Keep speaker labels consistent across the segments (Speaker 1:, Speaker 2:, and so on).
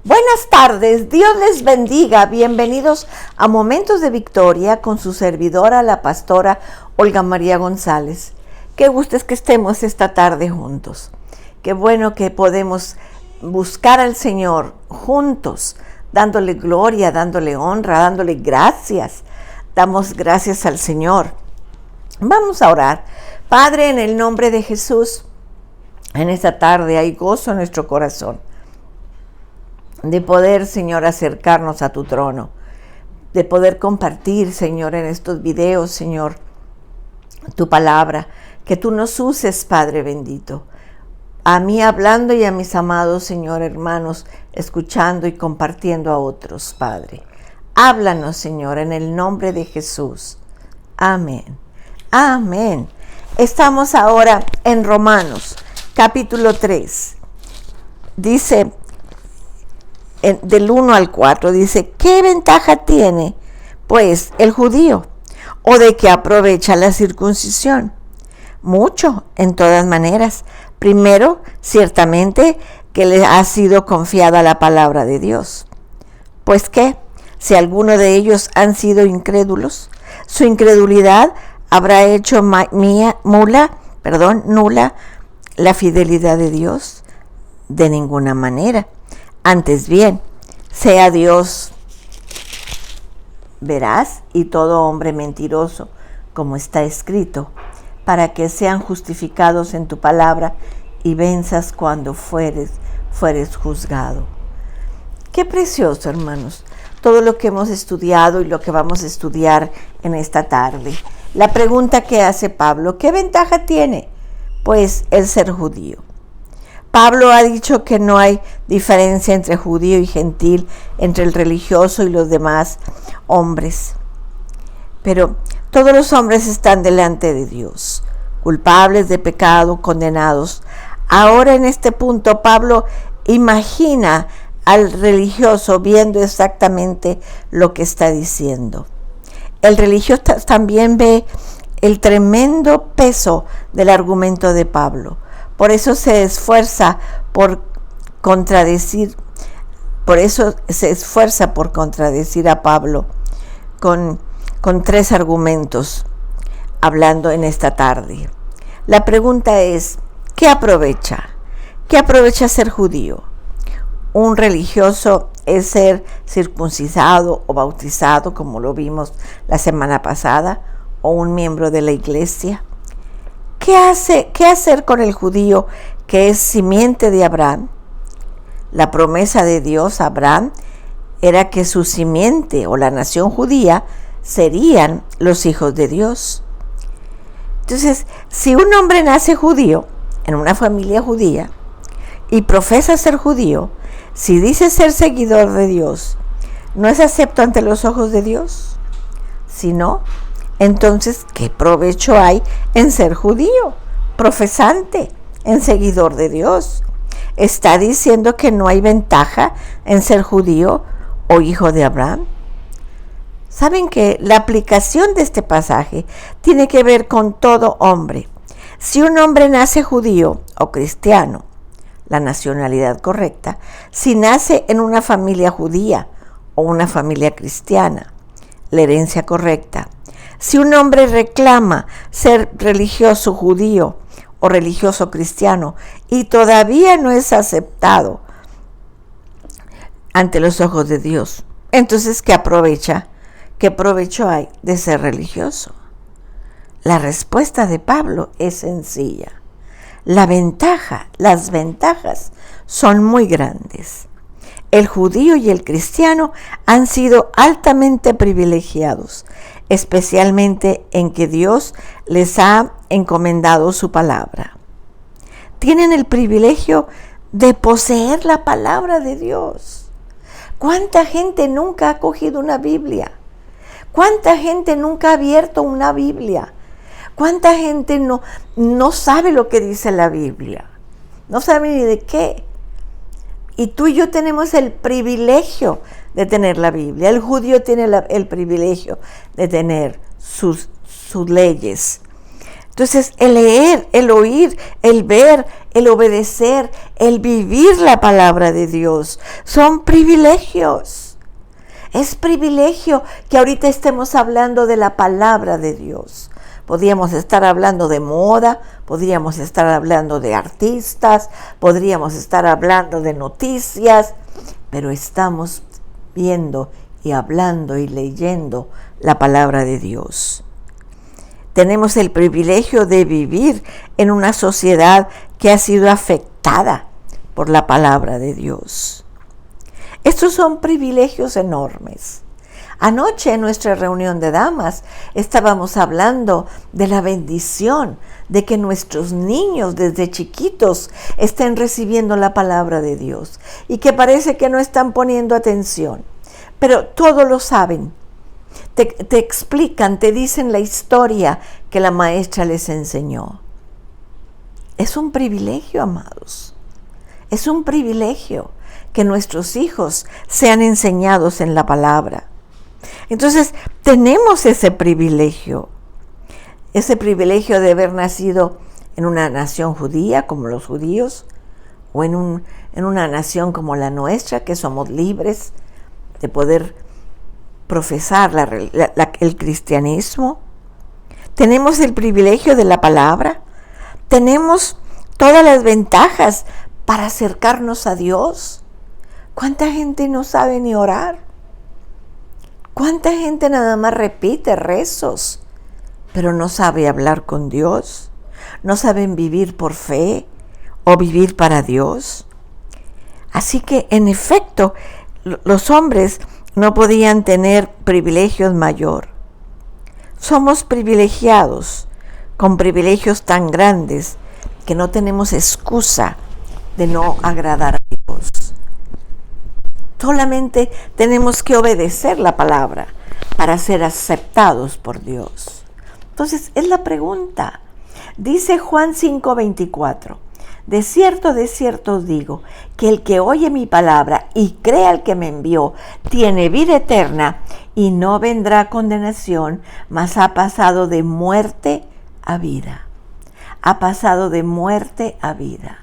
Speaker 1: Buenas tardes, Dios les bendiga, bienvenidos a Momentos de Victoria con su servidora, la pastora Olga María González. Qué gusto es que estemos esta tarde juntos, qué bueno que podemos buscar al Señor juntos, dándole gloria, dándole honra, dándole gracias. Damos gracias al Señor. Vamos a orar. Padre, en el nombre de Jesús, en esta tarde hay gozo en nuestro corazón de poder, Señor, acercarnos a tu trono, de poder compartir, Señor, en estos videos, Señor, tu palabra, que tú nos uses, Padre bendito, a mí hablando y a mis amados, Señor, hermanos, escuchando y compartiendo a otros, Padre. Háblanos, Señor, en el nombre de Jesús. Amén. Amén. Estamos ahora en Romanos, capítulo 3. Dice, del 1 al 4, dice, ¿qué ventaja tiene, pues, el judío? ¿O de qué aprovecha la circuncisión? Mucho, en todas maneras. Primero, ciertamente, que le ha sido confiada la palabra de Dios. Pues qué, si alguno de ellos han sido incrédulos, su incredulidad habrá hecho nula la fidelidad de Dios. De ninguna manera. Antes bien, sea Dios veraz y todo hombre mentiroso, como está escrito, para que sean justificados en tu palabra y venzas cuando fueres juzgado. Qué precioso, hermanos, todo lo que hemos estudiado y lo que vamos a estudiar en esta tarde. La pregunta que hace Pablo, ¿qué ventaja tiene? Pues el ser judío. Pablo ha dicho que no hay diferencia entre judío y gentil, entre el religioso y los demás hombres. Pero todos los hombres están delante de Dios, culpables de pecado, condenados. Ahora en este punto Pablo imagina al religioso viendo exactamente lo que está diciendo. El religioso también ve el tremendo peso del argumento de Pablo. Por eso se esfuerza por contradecir a Pablo con 3 argumentos, hablando en esta tarde. La pregunta es, ¿qué aprovecha? ¿Qué aprovecha ser judío? Un religioso es ser circuncidado o bautizado, como lo vimos la semana pasada, o un miembro de la iglesia. ¿Qué hacer con el judío que es simiente de Abraham? La promesa de Dios a Abraham era que su simiente o la nación judía serían los hijos de Dios. Entonces, si un hombre nace judío en una familia judía y profesa ser judío, si dice ser seguidor de Dios, ¿no es acepto ante los ojos de Dios? Si no, entonces, ¿qué provecho hay en ser judío, profesante, en seguidor de Dios? ¿Está diciendo que no hay ventaja en ser judío o hijo de Abraham? Saben que la aplicación de este pasaje tiene que ver con todo hombre. Si un hombre nace judío o cristiano, la nacionalidad correcta, si nace en una familia judía o una familia cristiana, la herencia correcta. Si un hombre reclama ser religioso judío o religioso cristiano y todavía no es aceptado ante los ojos de Dios, entonces ¿qué provecho hay de ser religioso? La respuesta de Pablo es sencilla. Las ventajas son muy grandes. El judío y el cristiano han sido altamente privilegiados, especialmente en que Dios les ha encomendado su palabra. Tienen el privilegio de poseer la palabra de Dios. ¿Cuánta gente nunca ha cogido una Biblia? ¿Cuánta gente nunca ha abierto una Biblia? ¿Cuánta gente no sabe lo que dice la Biblia? No sabe ni de qué. Y tú y yo tenemos el privilegio de tener la Biblia. El judío tiene el privilegio de tener sus leyes. Entonces, el leer, el oír, el ver, el obedecer, el vivir la palabra de Dios son privilegios. Es privilegio que ahorita estemos hablando de la palabra de Dios. Podríamos estar hablando de moda, podríamos estar hablando de artistas, podríamos estar hablando de noticias, pero estamos viendo y hablando y leyendo la palabra de Dios. Tenemos el privilegio de vivir en una sociedad que ha sido afectada por la palabra de Dios. Estos son privilegios enormes. Anoche en nuestra reunión de damas estábamos hablando de la bendición de que nuestros niños desde chiquitos estén recibiendo la palabra de Dios y que parece que no están poniendo atención, pero todo lo saben. Te explican, te dicen la historia que la maestra les enseñó. Es un privilegio, amados. Es un privilegio que nuestros hijos sean enseñados en la palabra. Entonces, tenemos ese privilegio de haber nacido en una nación judía como los judíos, o en una nación como la nuestra, que somos libres de poder profesar el cristianismo. Tenemos el privilegio de la palabra. Tenemos todas las ventajas para acercarnos a Dios. ¿Cuánta gente no sabe ni orar? ¿Cuánta gente nada más repite rezos, pero no sabe hablar con Dios? ¿No saben vivir por fe o vivir para Dios? Así que, en efecto, los hombres no podían tener privilegios mayor. Somos privilegiados, con privilegios tan grandes que no tenemos excusa de no agradar a Dios. Solamente tenemos que obedecer la palabra para ser aceptados por Dios. Entonces, es la pregunta. Dice Juan 5:24. De cierto os digo, que el que oye mi palabra y cree al que me envió, tiene vida eterna y no vendrá a condenación, mas ha pasado de muerte a vida. Ha pasado de muerte a vida.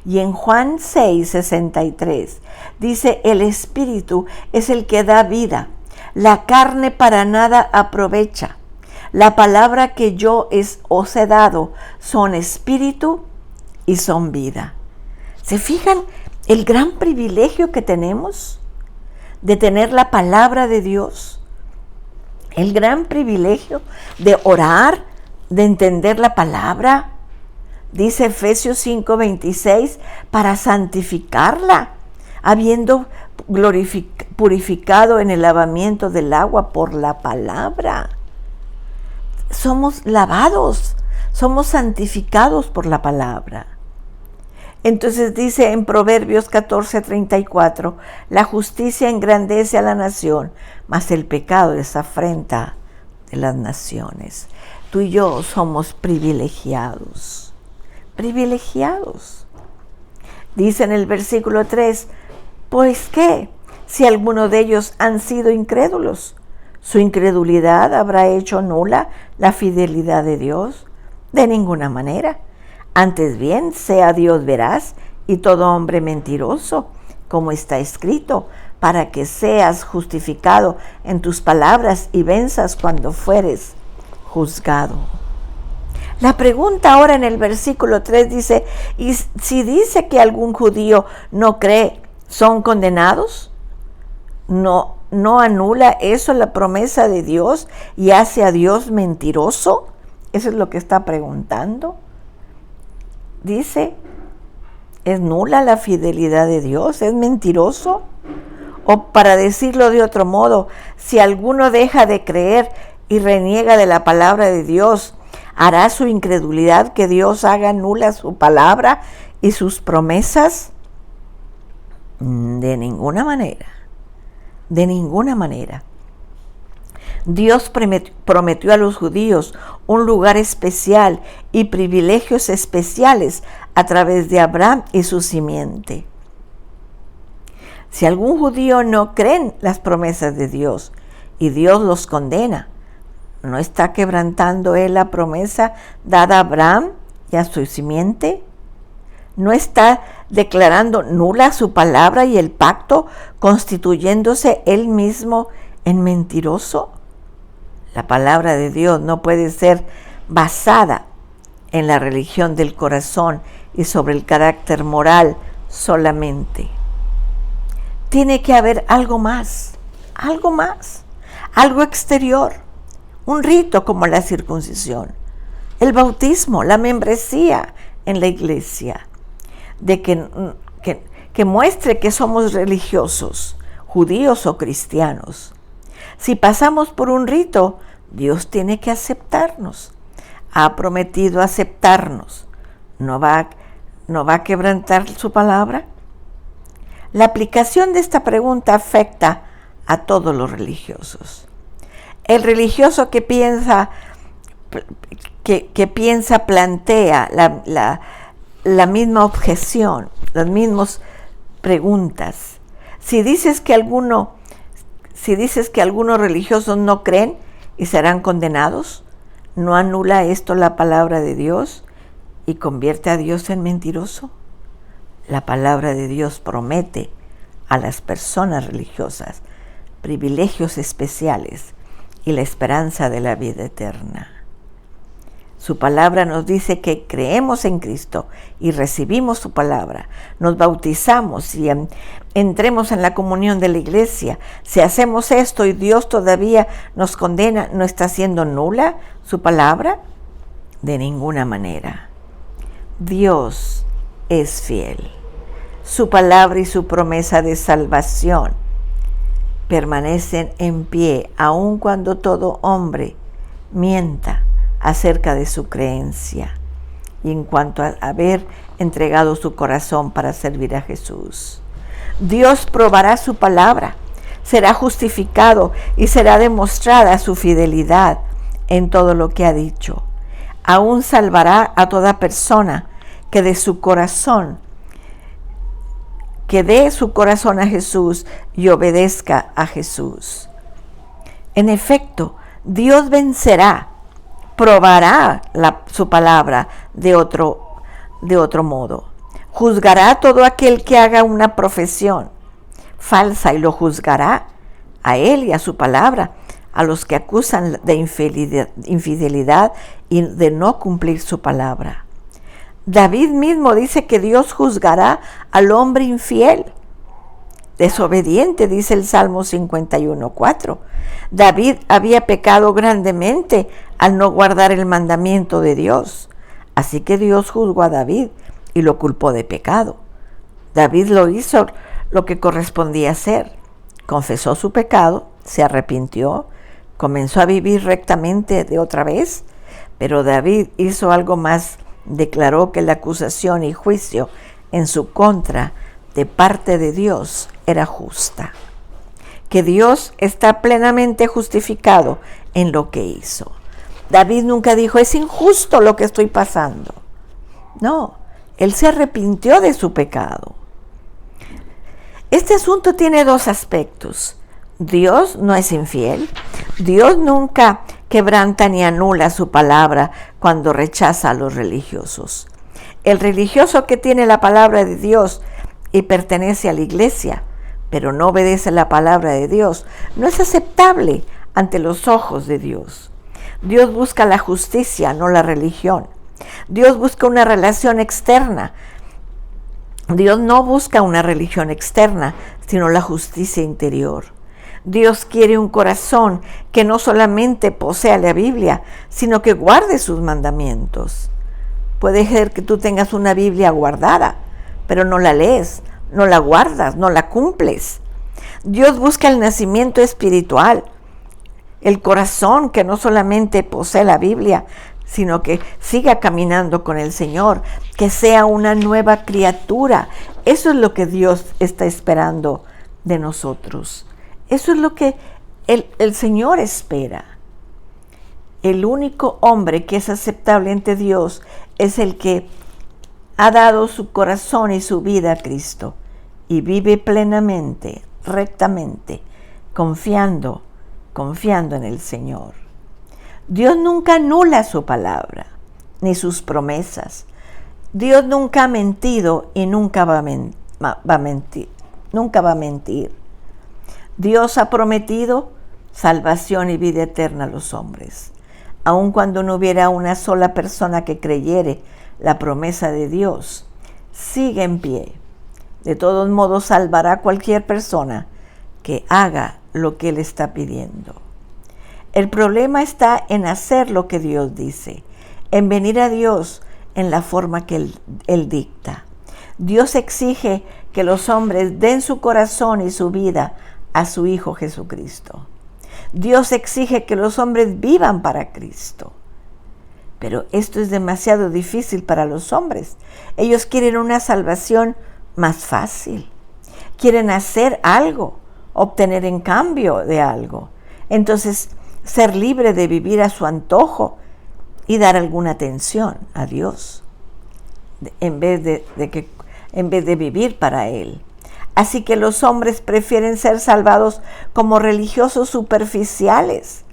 Speaker 1: Y en Juan 6:63 dice, el Espíritu es el que da vida, la carne para nada aprovecha. La palabra que yo os he dado son espíritu y son vida. ¿Se fijan el gran privilegio que tenemos de tener la palabra de Dios? El gran privilegio de orar, de entender la palabra. Dice Efesios 5:26, para santificarla, habiendo purificado en el lavamiento del agua por la palabra. Somos lavados, somos santificados por la palabra. Entonces dice en Proverbios 14:34, la justicia engrandece a la nación, mas el pecado es afrenta de las naciones. Tú y yo somos privilegiados. Privilegiados. Dice en el versículo 3, pues ¿qué? Si alguno de ellos han sido incrédulos, ¿su incredulidad habrá hecho nula la fidelidad de Dios? De ninguna manera. Antes bien, sea Dios veraz y todo hombre mentiroso, como está escrito, para que seas justificado en tus palabras y venzas cuando fueres juzgado. La pregunta ahora en el versículo 3 dice, ¿y si dice que algún judío no cree, son condenados? ¿No anula eso la promesa de Dios y hace a Dios mentiroso? Eso es lo que está preguntando. Dice, ¿es nula la fidelidad de Dios? ¿Es mentiroso? O para decirlo de otro modo, si alguno deja de creer y reniega de la palabra de Dios, ¿hará su incredulidad que Dios haga nula su palabra y sus promesas? De ninguna manera. De ninguna manera. Dios prometió a los judíos un lugar especial y privilegios especiales a través de Abraham y su simiente. Si algún judío no cree en las promesas de Dios y Dios los condena, ¿No está quebrantando él la promesa dada a Abraham y a su simiente? ¿No está declarando nula su palabra y el pacto, constituyéndose él mismo en mentiroso? La palabra de Dios no puede ser basada en la religión del corazón y sobre el carácter moral solamente. Tiene que haber algo más, algo exterior, un rito como la circuncisión, el bautismo, la membresía en la iglesia, de que muestre que somos religiosos, judíos o cristianos. Si pasamos por un rito, Dios tiene que aceptarnos. Ha prometido aceptarnos. ¿No va a quebrantar su palabra? La aplicación de esta pregunta afecta a todos los religiosos. El religioso que piensa plantea la misma objeción, las mismas preguntas. Si dices que algunos religiosos no creen y serán condenados, ¿no anula esto la palabra de Dios y convierte a Dios en mentiroso? La palabra de Dios promete a las personas religiosas privilegios especiales y la esperanza de la vida eterna. Su palabra nos dice que creemos en Cristo y recibimos su palabra, nos bautizamos y entremos en la comunión de la iglesia. Si hacemos esto y Dios todavía nos condena, ¿no está siendo nula su palabra? De ninguna manera. Dios es fiel. Su palabra y su promesa de salvación permanecen en pie, aun cuando todo hombre mienta acerca de su creencia y en cuanto a haber entregado su corazón para servir a Jesús. Dios probará su palabra, será justificado y será demostrada su fidelidad en todo lo que ha dicho. Aún salvará a toda persona que dé su corazón a Jesús y obedezca a Jesús. En efecto, Dios vencerá, probará su palabra de otro modo. Juzgará a todo aquel que haga una profesión falsa y lo juzgará a él y a su palabra, a los que acusan de infidelidad y de no cumplir su palabra. David mismo dice que Dios juzgará al hombre infiel, desobediente, dice el Salmo 51:4. David había pecado grandemente al no guardar el mandamiento de Dios. Así que Dios juzgó a David y lo culpó de pecado. David lo hizo lo que correspondía hacer. Confesó su pecado, se arrepintió, comenzó a vivir rectamente de otra vez, pero David hizo algo más. Declaró que la acusación y juicio en su contra de parte de Dios era justa, que Dios está plenamente justificado en lo que hizo. David nunca dijo, es injusto lo que estoy pasando. No, él se arrepintió de su pecado. Este asunto tiene dos aspectos. Dios no es infiel. Dios nunca quebranta ni anula su palabra cuando rechaza a los religiosos. El religioso que tiene la palabra de Dios y pertenece a la iglesia, pero no obedece la palabra de Dios, no es aceptable ante los ojos de Dios. Dios busca la justicia, no la religión. Dios busca una relación externa. Dios no busca una religión externa, sino la justicia interior. Dios quiere un corazón que no solamente posea la Biblia, sino que guarde sus mandamientos. Puede ser que tú tengas una Biblia guardada, pero no la lees, no la guardas, no la cumples. Dios busca el nacimiento espiritual, el corazón que no solamente posee la Biblia, sino que siga caminando con el Señor, que sea una nueva criatura. Eso es lo que Dios está esperando de nosotros. Eso es lo que el Señor espera. El único hombre que es aceptable ante Dios es el que ha dado su corazón y su vida a Cristo y vive plenamente, rectamente, confiando en el Señor. Dios nunca anula su palabra, ni sus promesas. Dios nunca ha mentido y nunca va a mentir. Nunca va a mentir. Dios ha prometido salvación y vida eterna a los hombres. Aun cuando no hubiera una sola persona que creyere la promesa de Dios, sigue en pie. De todos modos, salvará a cualquier persona que haga lo que Él está pidiendo. El problema está en hacer lo que Dios dice, en venir a Dios en la forma que Él dicta. Dios exige que los hombres den su corazón y su vida a su Hijo Jesucristo. Dios exige que los hombres vivan para Cristo. Pero esto es demasiado difícil para los hombres. Ellos quieren una salvación más fácil. Quieren hacer algo, obtener en cambio de algo. Entonces, ser libre de vivir a su antojo y dar alguna atención a Dios, en vez de vivir para Él. Así que los hombres prefieren ser salvados como religiosos superficiales,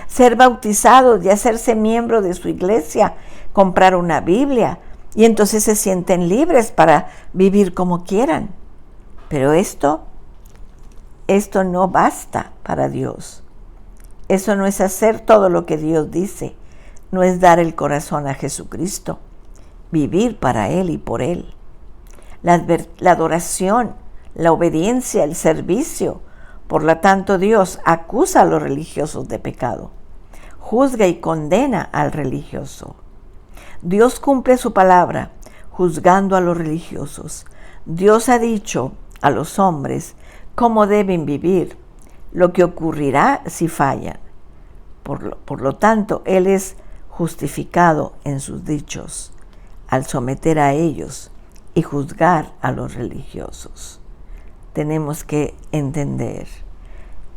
Speaker 1: ser bautizados y hacerse miembro de su iglesia, comprar una Biblia, y entonces se sienten libres para vivir como quieran. Pero esto no basta para Dios. Eso no es hacer todo lo que Dios dice, no es dar el corazón a Jesucristo, vivir para Él y por Él. La adoración, la obediencia, el servicio. Por lo tanto, Dios acusa a los religiosos de pecado, juzga y condena al religioso. Dios cumple su palabra, juzgando a los religiosos. Dios ha dicho a los hombres cómo deben vivir, lo que ocurrirá si fallan. Por lo tanto, Él es justificado en sus dichos, al someter a ellos y juzgar a los religiosos. Tenemos que entender.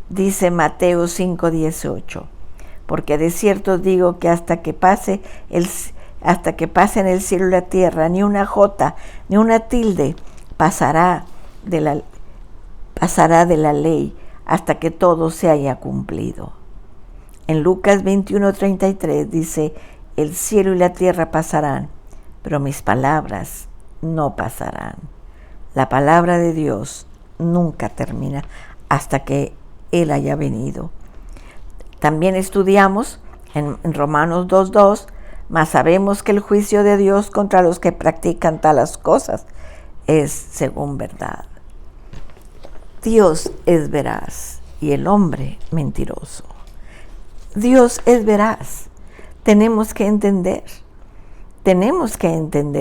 Speaker 1: Dice Mateo 5:18, porque de cierto digo que hasta que pasen el cielo y la tierra, ni una jota, ni una tilde pasará de la ley hasta que todo se haya cumplido. En Lucas 21:33 dice, el cielo y la tierra pasarán, pero mis palabras no pasarán. La palabra de Dios nunca termina hasta que Él haya venido. También estudiamos en Romanos 2:2, mas sabemos que el juicio de Dios contra los que practican tales cosas es según verdad. Dios es veraz y el hombre mentiroso. Dios es veraz. Tenemos que entender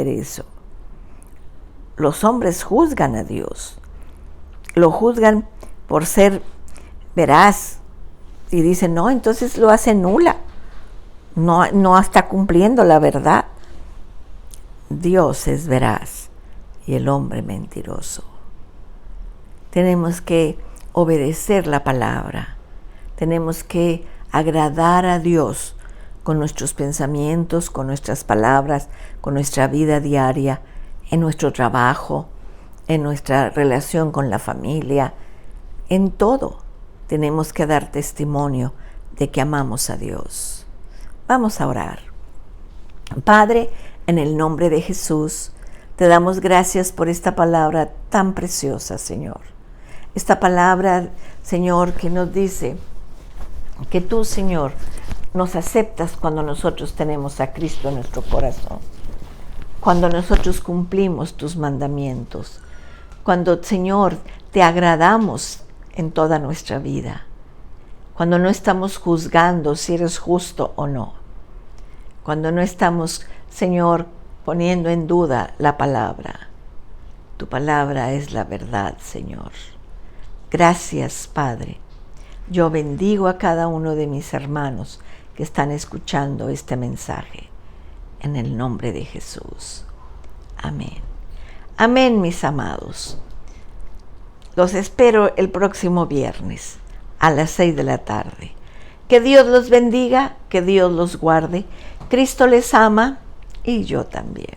Speaker 1: eso. Los hombres juzgan a Dios. Lo juzgan por ser veraz y dicen, no, entonces lo hace nula. No está cumpliendo la verdad. Dios es veraz y el hombre mentiroso. Tenemos que obedecer la palabra. Tenemos que agradar a Dios con nuestros pensamientos, con nuestras palabras, con nuestra vida diaria, en nuestro trabajo, en nuestra relación con la familia, en todo. Tenemos que dar testimonio de que amamos a Dios. Vamos a orar. Padre, en el nombre de Jesús, te damos gracias por esta palabra tan preciosa, Señor. Esta palabra, Señor, que nos dice que tú, Señor, nos aceptas cuando nosotros tenemos a Cristo en nuestro corazón, cuando nosotros cumplimos tus mandamientos, cuando, Señor, te agradamos en toda nuestra vida, cuando no estamos juzgando si eres justo o no, cuando no estamos, Señor, poniendo en duda la palabra. Tu palabra es la verdad, Señor. Gracias, Padre. Yo bendigo a cada uno de mis hermanos que están escuchando este mensaje, en el nombre de Jesús. Amén. Amén, mis amados. Los espero el próximo viernes a las 6 de la tarde. Que Dios los bendiga, que Dios los guarde. Cristo les ama y yo también.